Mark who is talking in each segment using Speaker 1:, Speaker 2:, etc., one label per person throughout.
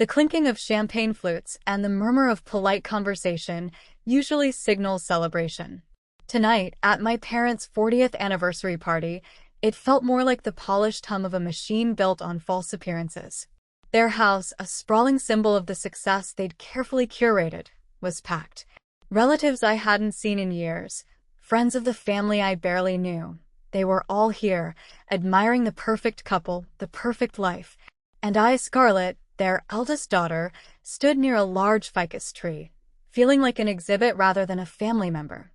Speaker 1: The clinking of champagne flutes and the murmur of polite conversation usually signals celebration. Tonight, at my parents' 40th anniversary party, it felt more like the polished hum of a machine built on false appearances. Their house, a sprawling symbol of the success they'd carefully curated, was packed. Relatives I hadn't seen in years, friends of the family I barely knew. They were all here, admiring the perfect couple, the perfect life. And I, Scarlett, their eldest daughter, stood near a large ficus tree, feeling like an exhibit rather than a family member.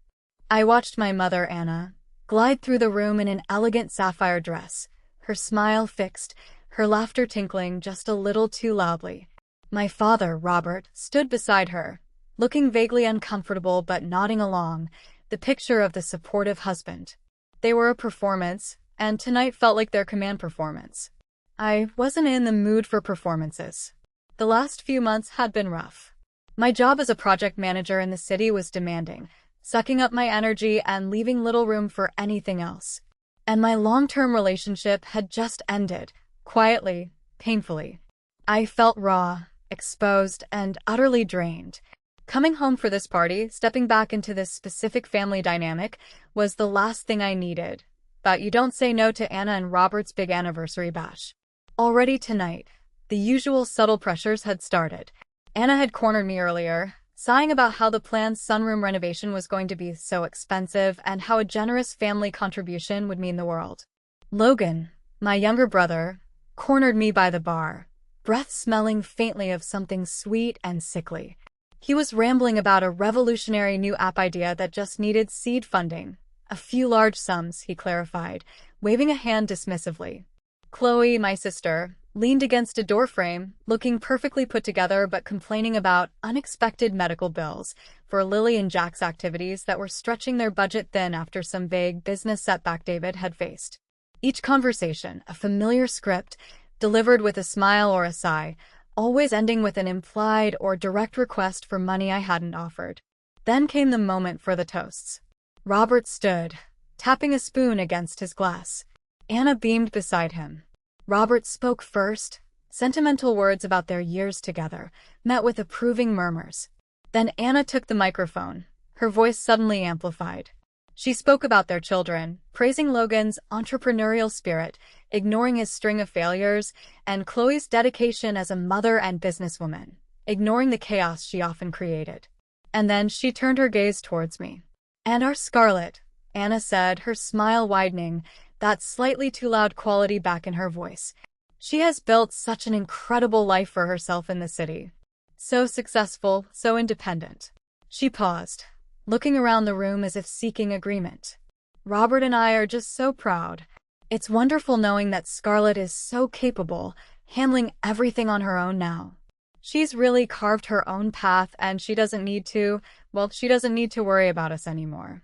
Speaker 1: I watched my mother, Anna, glide through the room in an elegant sapphire dress, her smile fixed, her laughter tinkling just a little too loudly. My father, Robert, stood beside her, looking vaguely uncomfortable but nodding along, the picture of the supportive husband. They were a performance, and tonight felt like their command performance. I wasn't in the mood for performances. The last few months had been rough. My job as a project manager in the city was demanding, sucking up my energy and leaving little room for anything else. And my long-term relationship had just ended, quietly, painfully. I felt raw, exposed, and utterly drained. Coming home for this party, stepping back into this specific family dynamic, was the last thing I needed. But you don't say no to Anna and Robert's big anniversary bash. Already tonight, the usual subtle pressures had started. Anna had cornered me earlier, sighing about how the planned sunroom renovation was going to be so expensive and how a generous family contribution would mean the world. Logan, my younger brother, cornered me by the bar, breath smelling faintly of something sweet and sickly. He was rambling about a revolutionary new app idea that just needed seed funding. A few large sums, he clarified, waving a hand dismissively. Chloe, my sister, leaned against a doorframe, looking perfectly put together but complaining about unexpected medical bills for Lily and Jack's activities that were stretching their budget thin after some vague business setback David had faced. Each conversation, a familiar script, delivered with a smile or a sigh, always ending with an implied or direct request for money I hadn't offered. Then came the moment for the toasts. Robert stood, tapping a spoon against his glass. Anna beamed beside him. Robert spoke first, sentimental words about their years together, met with approving murmurs. Then Anna took the microphone, her voice suddenly amplified. She spoke about their children, praising Logan's entrepreneurial spirit, ignoring his string of failures, and Chloe's dedication as a mother and businesswoman, ignoring the chaos she often created. And then she turned her gaze towards me. "And our Scarlett," Anna said, her smile widening, that slightly too loud quality back in her voice. "She has built such an incredible life for herself in the city. So successful, so independent." She paused, looking around the room as if seeking agreement. "Robert and I are just so proud. It's wonderful knowing that Scarlett is so capable, handling everything on her own now. She's really carved her own path and she doesn't need to worry about us anymore.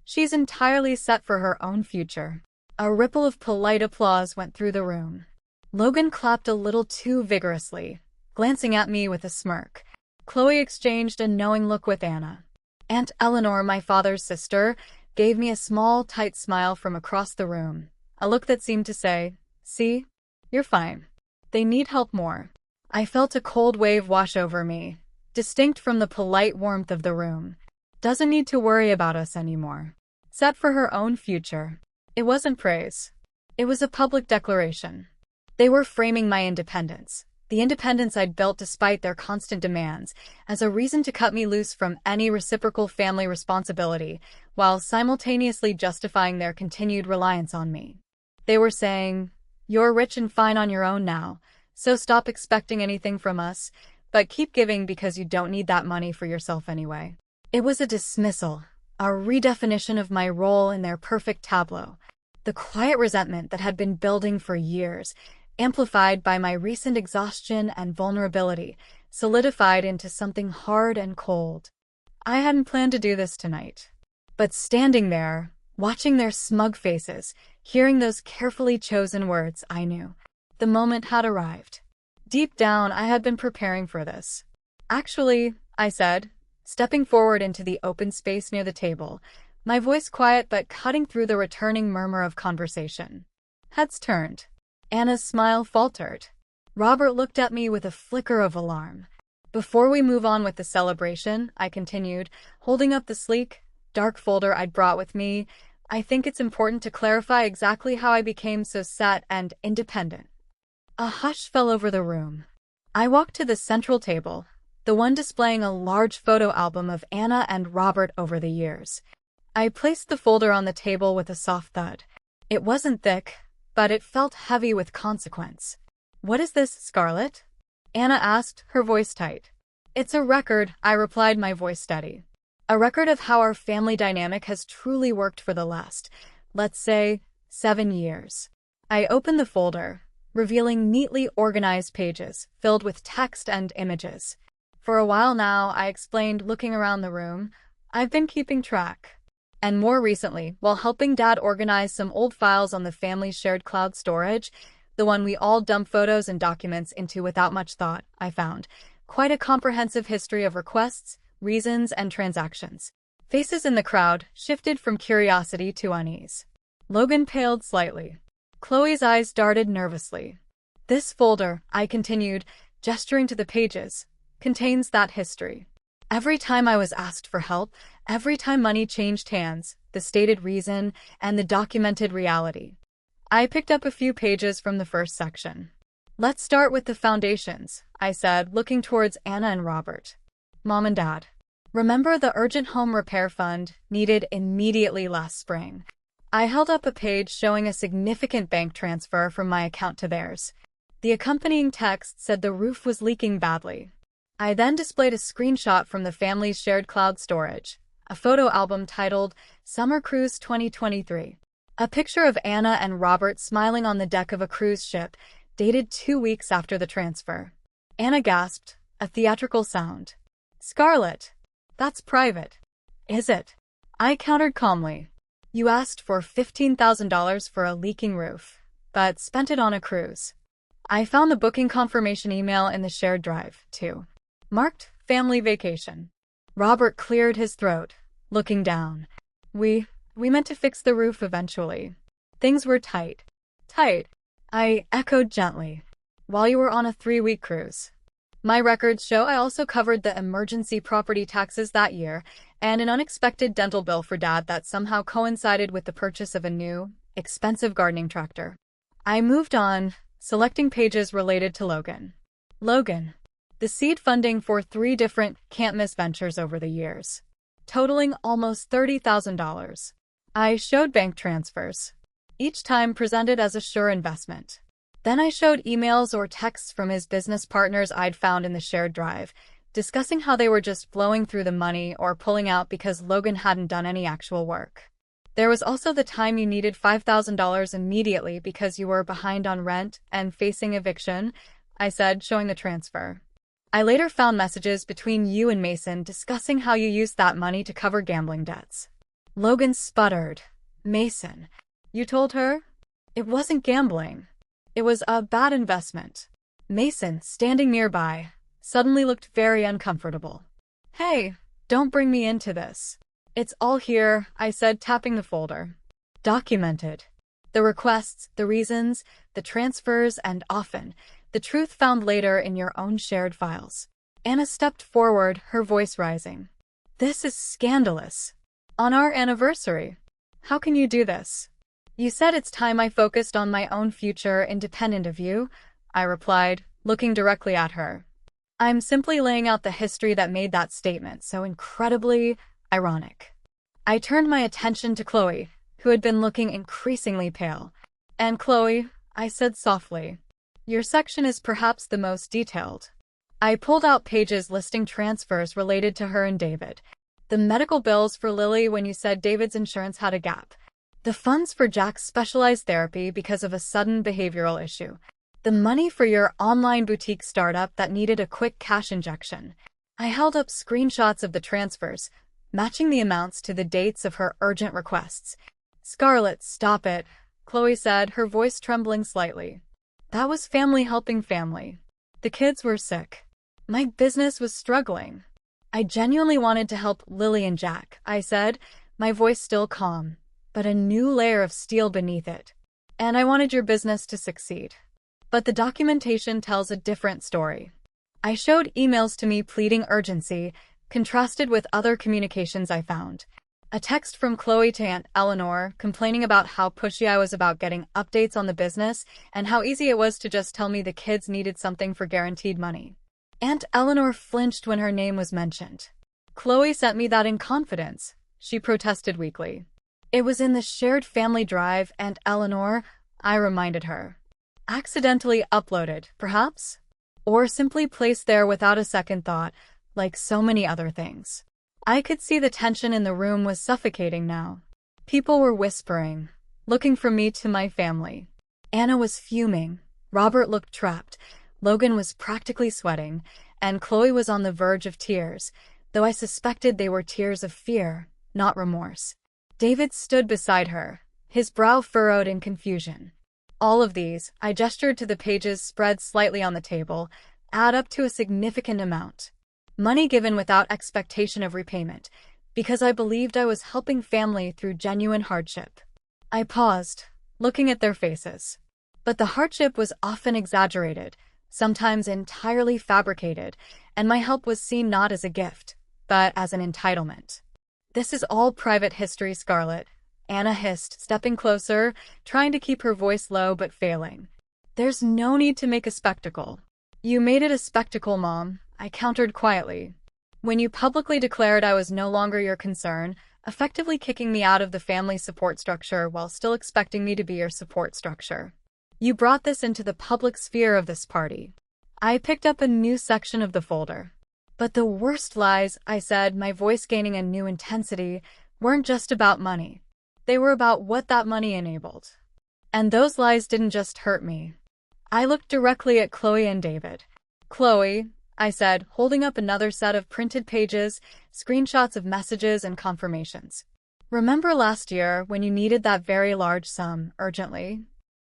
Speaker 1: She's entirely set for her own future." A ripple of polite applause went through the room. Logan clapped a little too vigorously, glancing at me with a smirk. Chloe exchanged a knowing look with Anna. Aunt Eleanor, my father's sister, gave me a small, tight smile from across the room, a look that seemed to say, "See? You're fine. They need help more." I felt a cold wave wash over me, distinct from the polite warmth of the room. "Doesn't need to worry about us anymore. Set for her own future." It wasn't praise. It was a public declaration. They were framing my independence, the independence I'd built despite their constant demands, as a reason to cut me loose from any reciprocal family responsibility, while simultaneously justifying their continued reliance on me. They were saying, "You're rich and fine on your own now, so stop expecting anything from us, but keep giving because you don't need that money for yourself anyway." It was a dismissal, a redefinition of my role in their perfect tableau. The quiet resentment that had been building for years, amplified by my recent exhaustion and vulnerability, solidified into something hard and cold. I hadn't planned to do this tonight. But standing there, watching their smug faces, hearing those carefully chosen words, I knew the moment had arrived. Deep down, I had been preparing for this. "Actually," I said, stepping forward into the open space near the table, my voice quiet but cutting through the returning murmur of conversation. Heads turned. Anna's smile faltered. Robert looked at me with a flicker of alarm. Before we move on with the celebration, I continued, holding up the sleek, dark folder I'd brought with me, I think it's important to clarify exactly how I became so set and independent. A hush fell over the room. I walked to the central table, the one displaying a large photo album of Anna and Robert over the years. I placed the folder on the table with a soft thud. It wasn't thick, but it felt heavy with consequence. "What is this, Scarlett?" Anna asked, her voice tight. "It's a record," I replied, my voice steady. "A record of how our family dynamic has truly worked for the last, let's say, 7 years." I opened the folder, revealing neatly organized pages filled with text and images. "For a while now," I explained, looking around the room, "I've been keeping track. And more recently, while helping Dad organize some old files on the family's shared cloud storage, the one we all dump photos and documents into without much thought, I found quite a comprehensive history of requests, reasons, and transactions." Faces in the crowd shifted from curiosity to unease. Logan paled slightly. Chloe's eyes darted nervously. "This folder," I continued, gesturing to the pages, "contains that history. Every time I was asked for help, every time money changed hands, the stated reason, and the documented reality." I picked up a few pages from the first section. "Let's start with the foundations," I said, looking towards Anna and Robert. "Mom and Dad, remember the urgent home repair fund needed immediately last spring?" I held up a page showing a significant bank transfer from my account to theirs. The accompanying text said the roof was leaking badly. I then displayed a screenshot from the family's shared cloud storage, a photo album titled Summer Cruise 2023. A picture of Anna and Robert smiling on the deck of a cruise ship, dated 2 weeks after the transfer. Anna gasped, a theatrical sound. "Scarlett, that's private." "Is it?" I countered calmly. "You asked for $15,000 for a leaking roof, but spent it on a cruise." I found the booking confirmation email in the shared drive, too. Marked family vacation. Robert cleared his throat, looking down. We meant to fix the roof eventually. Things were tight." "Tight," I echoed gently. "While you were on a 3-week cruise." My records show I also covered the emergency property taxes that year and an unexpected dental bill for Dad that somehow coincided with the purchase of a new, expensive gardening tractor. I moved on, selecting pages related to Logan. Logan. The seed funding for 3 different can't-miss ventures over the years, totaling almost $30,000. I showed bank transfers, each time presented as a sure investment. Then I showed emails or texts from his business partners I'd found in the shared drive, discussing how they were just blowing through the money or pulling out because Logan hadn't done any actual work. There was also the time you needed $5,000 immediately because you were behind on rent and facing eviction, I said, showing the transfer. I later found messages between you and Mason discussing how you used that money to cover gambling debts. Logan sputtered. "Mason, you told her?" "It wasn't gambling. It was a bad investment." Mason, standing nearby, suddenly looked very uncomfortable. "Hey, don't bring me into this." "It's all here," I said, tapping the folder. "Documented. The requests, the reasons, the transfers, and often, the truth found later in your own shared files." Anna stepped forward, her voice rising. "This is scandalous. On our anniversary. How can you do this?" "You said it's time I focused on my own future independent of you," I replied, looking directly at her. "I'm simply laying out the history that made that statement so incredibly ironic." I turned my attention to Chloe, who had been looking increasingly pale. "And Chloe," I said softly, "your section is perhaps the most detailed." I pulled out pages listing transfers related to her and David. The medical bills for Lily when you said David's insurance had a gap. The funds for Jack's specialized therapy because of a sudden behavioral issue. The money for your online boutique startup that needed a quick cash injection. I held up screenshots of the transfers, matching the amounts to the dates of her urgent requests. "Scarlett, stop it," Chloe said, her voice trembling slightly. "That was family helping family. The kids were sick. My business was struggling. I genuinely wanted to help Lily and Jack," I said, my voice still calm, but a new layer of steel beneath it. "And I wanted your business to succeed." But the documentation tells a different story. I showed emails to me pleading urgency, contrasted with other communications I found. A text from Chloe to Aunt Eleanor complaining about how pushy I was about getting updates on the business and how easy it was to just tell me the kids needed something for guaranteed money. Aunt Eleanor flinched when her name was mentioned. Chloe sent me that in confidence, she protested weakly. It was in the shared family drive, Aunt Eleanor, I reminded her. Accidentally uploaded, perhaps? Or simply placed there without a second thought, like so many other things. I could see the tension in the room was suffocating now. People were whispering, looking from me to my family. Anna was fuming, Robert looked trapped, Logan was practically sweating, and Chloe was on the verge of tears, though I suspected they were tears of fear, not remorse. David stood beside her, his brow furrowed in confusion. All of these, I gestured to the pages spread slightly on the table, add up to a significant amount. Money given without expectation of repayment, because I believed I was helping family through genuine hardship. I paused, looking at their faces. But the hardship was often exaggerated, sometimes entirely fabricated, and my help was seen not as a gift, but as an entitlement. This is all private history, Scarlett, Anna hissed, stepping closer, trying to keep her voice low but failing. There's no need to make a spectacle. You made it a spectacle, Mom, I countered quietly. When you publicly declared I was no longer your concern, effectively kicking me out of the family support structure while still expecting me to be your support structure. You brought this into the public sphere of this party. I picked up a new section of the folder. But the worst lies, I said, my voice gaining a new intensity, weren't just about money. They were about what that money enabled. And those lies didn't just hurt me. I looked directly at Chloe and David. Chloe, I said, holding up another set of printed pages, screenshots of messages and confirmations. Remember last year when you needed that very large sum, urgently?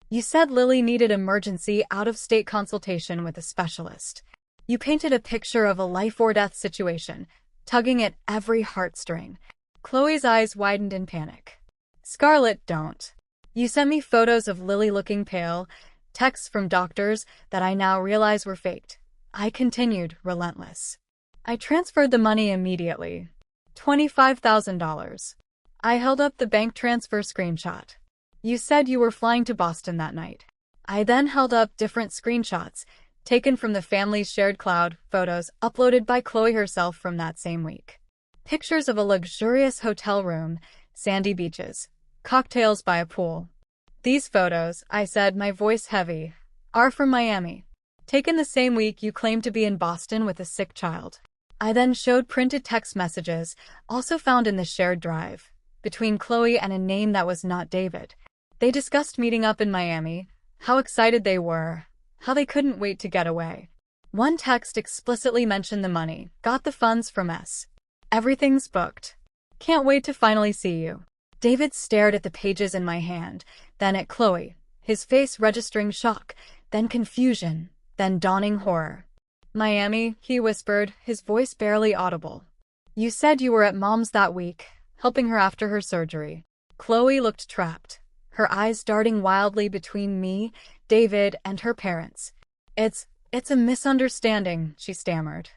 Speaker 1: You said Lily needed emergency out-of-state consultation with a specialist. You painted a picture of a life-or-death situation, tugging at every heartstring. Chloe's eyes widened in panic. Scarlett, don't. You sent me photos of Lily looking pale, texts from doctors that I now realize were faked. I continued, relentless. I transferred the money immediately. $25,000. I held up the bank transfer screenshot. You said you were flying to Boston that night. I then held up different screenshots, taken from the family's shared cloud, photos uploaded by Chloe herself from that same week. Pictures of a luxurious hotel room, sandy beaches, cocktails by a pool. These photos, I said, my voice heavy, are from Miami. Taken the same week you claimed to be in Boston with a sick child. I then showed printed text messages, also found in the shared drive, between Chloe and a name that was not David. They discussed meeting up in Miami, how excited they were, how they couldn't wait to get away. One text explicitly mentioned the money, got the funds from S. Everything's booked. Can't wait to finally see you. David stared at the pages in my hand, then at Chloe, his face registering shock, then confusion, then dawning horror. Miami, he whispered, his voice barely audible. You said you were at Mom's that week, helping her after her surgery. Chloe looked trapped, her eyes darting wildly between me, David, and her parents. It's a misunderstanding, she stammered.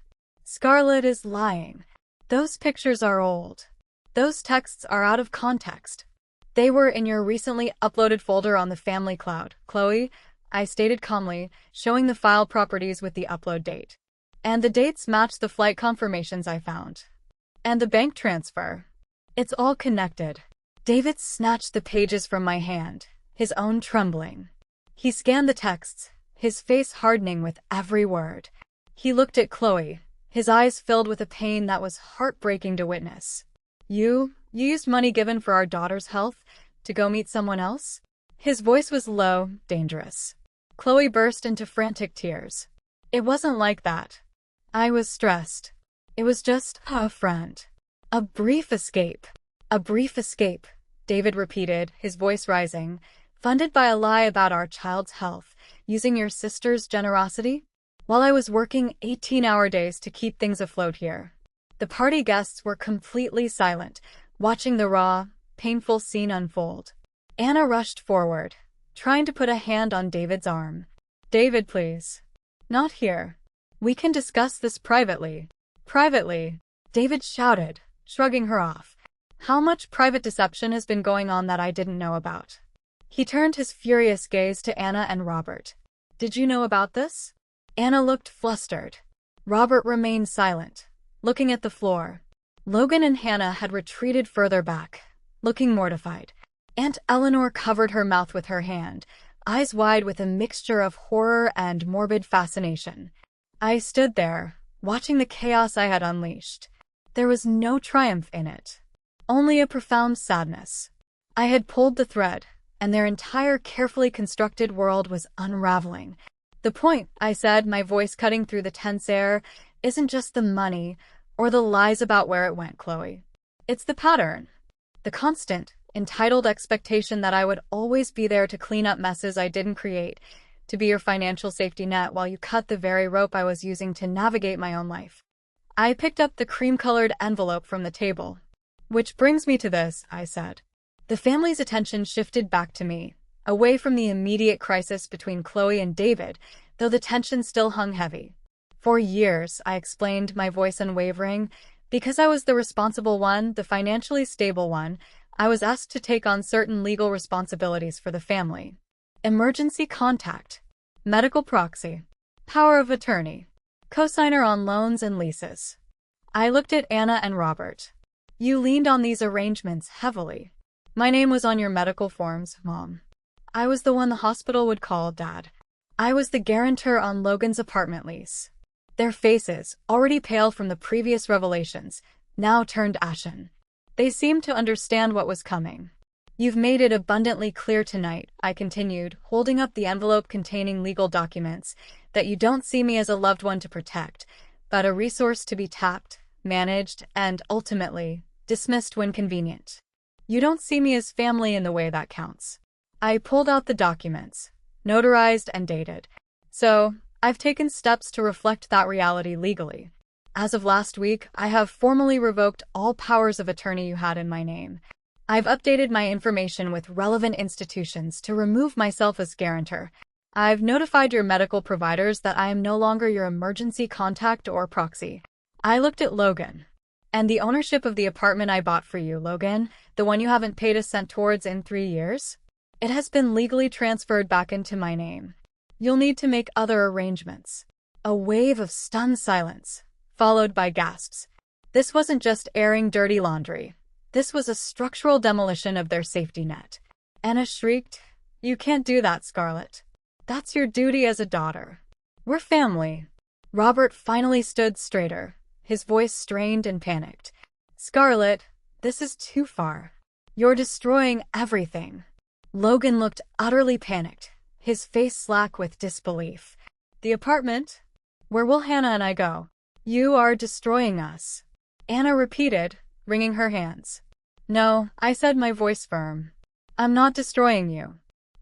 Speaker 1: Scarlett is lying. Those pictures are old. Those texts are out of context. They were in your recently uploaded folder on the family cloud, Chloe, I stated calmly, showing the file properties with the upload date. And the dates match the flight confirmations I found. And the bank transfer. It's all connected. David snatched the pages from my hand, his own trembling. He scanned the texts, his face hardening with every word. He looked at Chloe, his eyes filled with a pain that was heartbreaking to witness. You used money given for our daughter's health to go meet someone else? His voice was low, dangerous. Chloe burst into frantic tears. It wasn't like that. I was stressed. It was just a friend. A brief escape. A brief escape, David repeated, his voice rising. Funded by a lie about our child's health, using your sister's generosity? While I was working 18-hour days to keep things afloat here. The party guests were completely silent, watching the raw, painful scene unfold. Anna rushed forward, trying to put a hand on David's arm. David, please. Not here. We can discuss this privately. Privately, David shouted, shrugging her off. How much private deception has been going on that I didn't know about? He turned his furious gaze to Anna and Robert. Did you know about this? Anna looked flustered. Robert remained silent, looking at the floor. Logan and Hannah had retreated further back, looking mortified. Aunt Eleanor covered her mouth with her hand, eyes wide with a mixture of horror and morbid fascination. I stood there, watching the chaos I had unleashed. There was no triumph in it, only a profound sadness. I had pulled the thread, and their entire carefully constructed world was unraveling. The point, I said, my voice cutting through the tense air, isn't just the money or the lies about where it went, Chloe. It's the pattern. The constant, entitled expectation that I would always be there to clean up messes I didn't create, to be your financial safety net while you cut the very rope I was using to navigate my own life. I picked up the cream-colored envelope from the table. Which brings me to this, I said. The family's attention shifted back to me, away from the immediate crisis between Chloe and David, though the tension still hung heavy. For years, I explained, my voice unwavering, because I was the responsible one, the financially stable one, I was asked to take on certain legal responsibilities for the family. Emergency contact, medical proxy, power of attorney, cosigner on loans and leases. I looked at Anna and Robert. You leaned on these arrangements heavily. My name was on your medical forms, Mom. I was the one the hospital would call Dad. I was the guarantor on Logan's apartment lease. Their faces, already pale from the previous revelations, now turned ashen. They seemed to understand what was coming. You've made it abundantly clear tonight, I continued, holding up the envelope containing legal documents, that you don't see me as a loved one to protect, but a resource to be tapped, managed, and, ultimately, dismissed when convenient. You don't see me as family in the way that counts. I pulled out the documents, notarized and dated. So, I've taken steps to reflect that reality legally. As of last week, I have formally revoked all powers of attorney you had in my name. I've updated my information with relevant institutions to remove myself as guarantor. I've notified your medical providers that I am no longer your emergency contact or proxy. I looked at Logan. And the ownership of the apartment I bought for you, Logan, the one you haven't paid a cent towards in 3 years? It has been legally transferred back into my name. You'll need to make other arrangements. A wave of stunned silence, followed by gasps. This wasn't just airing dirty laundry. This was a structural demolition of their safety net. Anna shrieked, You can't do that, Scarlett. That's your duty as a daughter. We're family. Robert finally stood straighter, his voice strained and panicked. Scarlett, this is too far. You're destroying everything. Logan looked utterly panicked, his face slack with disbelief. The apartment? Where will Hannah and I go? You are destroying us. Anna repeated, wringing her hands. No, I said, my voice firm. I'm not destroying you.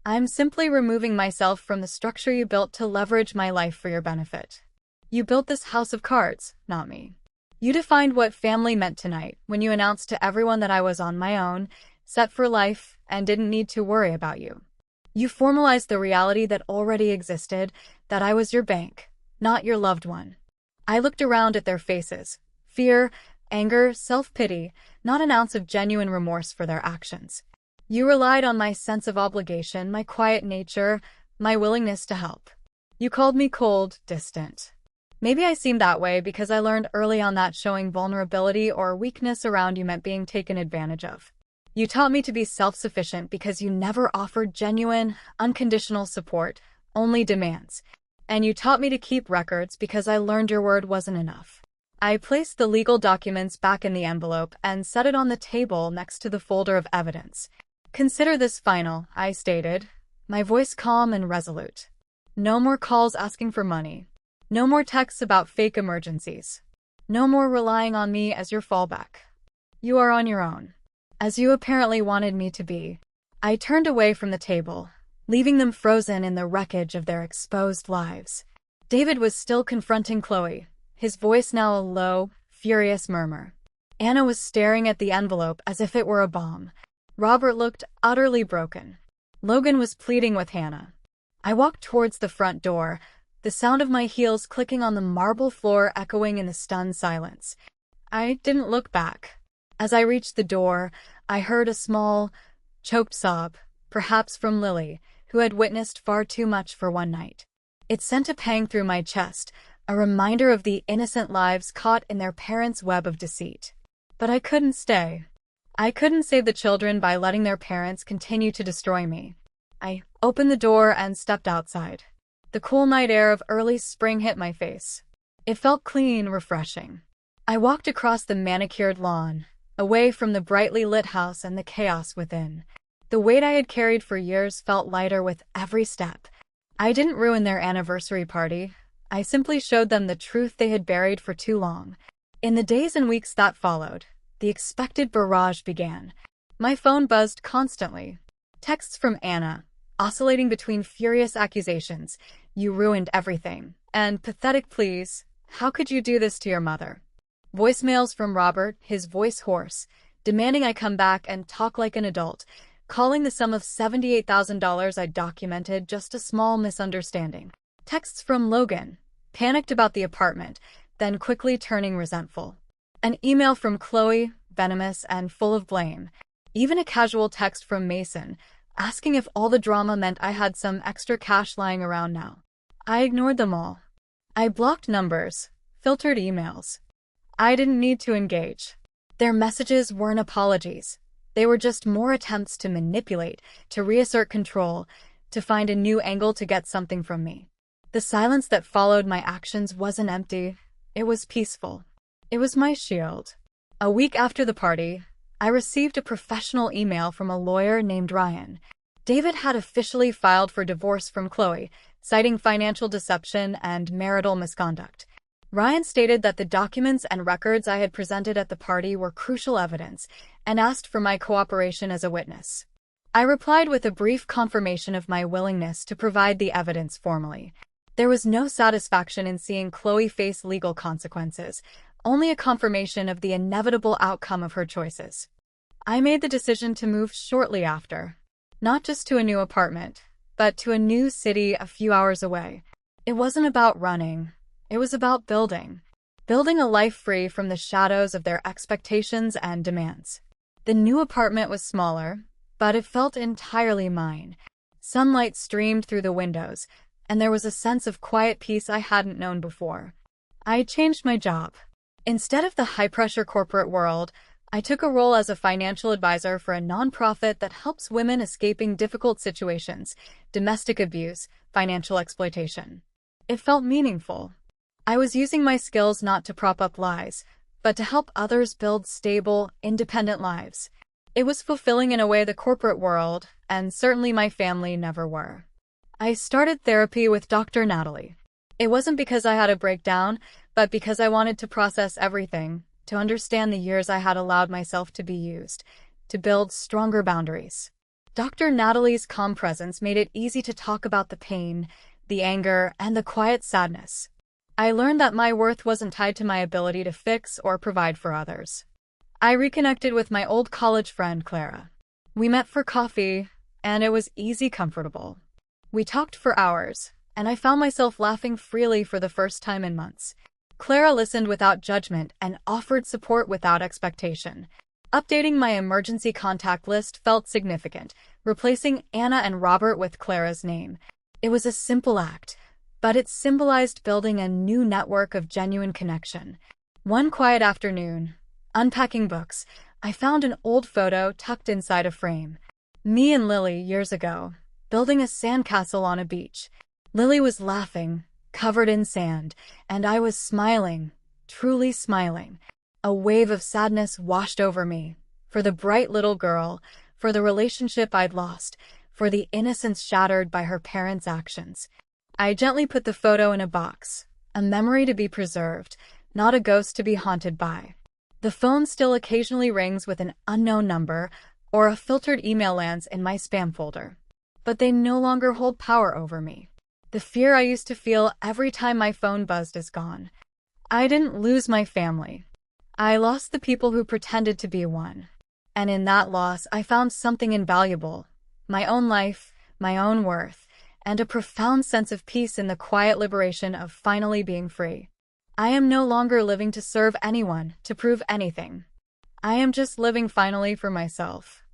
Speaker 1: I'm simply removing myself from the structure you built to leverage my life for your benefit. You built this house of cards, not me. You defined what family meant tonight when you announced to everyone that I was on my own, set for life, and didn't need to worry about you. You formalized the reality that already existed, that I was your bank, not your loved one. I looked around at their faces. Fear, anger, self-pity, not an ounce of genuine remorse for their actions. You relied on my sense of obligation, my quiet nature, my willingness to help. You called me cold, distant. Maybe I seemed that way because I learned early on that showing vulnerability or weakness around you meant being taken advantage of. You taught me to be self-sufficient because you never offered genuine, unconditional support, only demands. And you taught me to keep records because I learned your word wasn't enough. I placed the legal documents back in the envelope and set it on the table next to the folder of evidence. Consider this final, I stated, my voice calm and resolute. No more calls asking for money. No more texts about fake emergencies. No more relying on me as your fallback. You are on your own, as you apparently wanted me to be. I turned away from the table, leaving them frozen in the wreckage of their exposed lives. David was still confronting Chloe, his voice now a low, furious murmur. Anna was staring at the envelope as if it were a bomb. Robert looked utterly broken. Logan was pleading with Hannah. I walked towards the front door, the sound of my heels clicking on the marble floor echoing in the stunned silence. I didn't look back. As I reached the door, I heard a small, choked sob, perhaps from Lily, who had witnessed far too much for one night. It sent a pang through my chest, a reminder of the innocent lives caught in their parents' web of deceit. But I couldn't stay. I couldn't save the children by letting their parents continue to destroy me. I opened the door and stepped outside. The cool night air of early spring hit my face. It felt clean, refreshing. I walked across the manicured lawn, away from the brightly lit house and the chaos within. The weight I had carried for years felt lighter with every step. I didn't ruin their anniversary party. I simply showed them the truth they had buried for too long. In the days and weeks that followed, the expected barrage began. My phone buzzed constantly. Texts from Anna, oscillating between furious accusations, "You ruined everything," and pathetic pleas, "How could you do this to your mother?" Voicemails from Robert, his voice hoarse, demanding I come back and talk like an adult, calling the sum of $78,000 I'd documented just a small misunderstanding. Texts from Logan, panicked about the apartment, then quickly turning resentful. An email from Chloe, venomous and full of blame. Even a casual text from Mason, asking if all the drama meant I had some extra cash lying around now. I ignored them all. I blocked numbers, filtered emails. I didn't need to engage. Their messages weren't apologies. They were just more attempts to manipulate, to reassert control, to find a new angle to get something from me. The silence that followed my actions wasn't empty. It was peaceful. It was my shield. A week after the party, I received a professional email from a lawyer named Ryan. David had officially filed for divorce from Chloe, citing financial deception and marital misconduct. Ryan stated that the documents and records I had presented at the party were crucial evidence and asked for my cooperation as a witness. I replied with a brief confirmation of my willingness to provide the evidence formally. There was no satisfaction in seeing Chloe face legal consequences, only a confirmation of the inevitable outcome of her choices. I made the decision to move shortly after, not just to a new apartment, but to a new city a few hours away. It wasn't about running. It was about building a life free from the shadows of their expectations and demands. The new apartment was smaller, but it felt entirely mine. Sunlight streamed through the windows, and there was a sense of quiet peace I hadn't known before. I changed my job. Instead of the high-pressure corporate world, I took a role as a financial advisor for a nonprofit that helps women escaping difficult situations, domestic abuse, financial exploitation. It felt meaningful. I was using my skills not to prop up lies, but to help others build stable, independent lives. It was fulfilling in a way the corporate world, and certainly my family, never were. I started therapy with Dr. Natalie. It wasn't because I had a breakdown, but because I wanted to process everything, to understand the years I had allowed myself to be used, to build stronger boundaries. Dr. Natalie's calm presence made it easy to talk about the pain, the anger, and the quiet sadness. I learned that my worth wasn't tied to my ability to fix or provide for others. I reconnected with my old college friend, Clara. We met for coffee, and it was easy, comfortable. We talked for hours, and I found myself laughing freely for the first time in months. Clara listened without judgment and offered support without expectation. Updating my emergency contact list felt significant, replacing Anna and Robert with Clara's name. It was a simple act, but it symbolized building a new network of genuine connection. One quiet afternoon, unpacking books, I found an old photo tucked inside a frame. Me and Lily years ago, building a sandcastle on a beach. Lily was laughing, covered in sand, and I was smiling, truly smiling. A wave of sadness washed over me, for the bright little girl, for the relationship I'd lost, for the innocence shattered by her parents' actions. I gently put the photo in a box, a memory to be preserved, not a ghost to be haunted by. The phone still occasionally rings with an unknown number, or a filtered email lands in my spam folder. But they no longer hold power over me. The fear I used to feel every time my phone buzzed is gone. I didn't lose my family. I lost the people who pretended to be one. And in that loss, I found something invaluable. My own life, my own worth, and a profound sense of peace in the quiet liberation of finally being free. I am no longer living to serve anyone, to prove anything. I am just living finally for myself.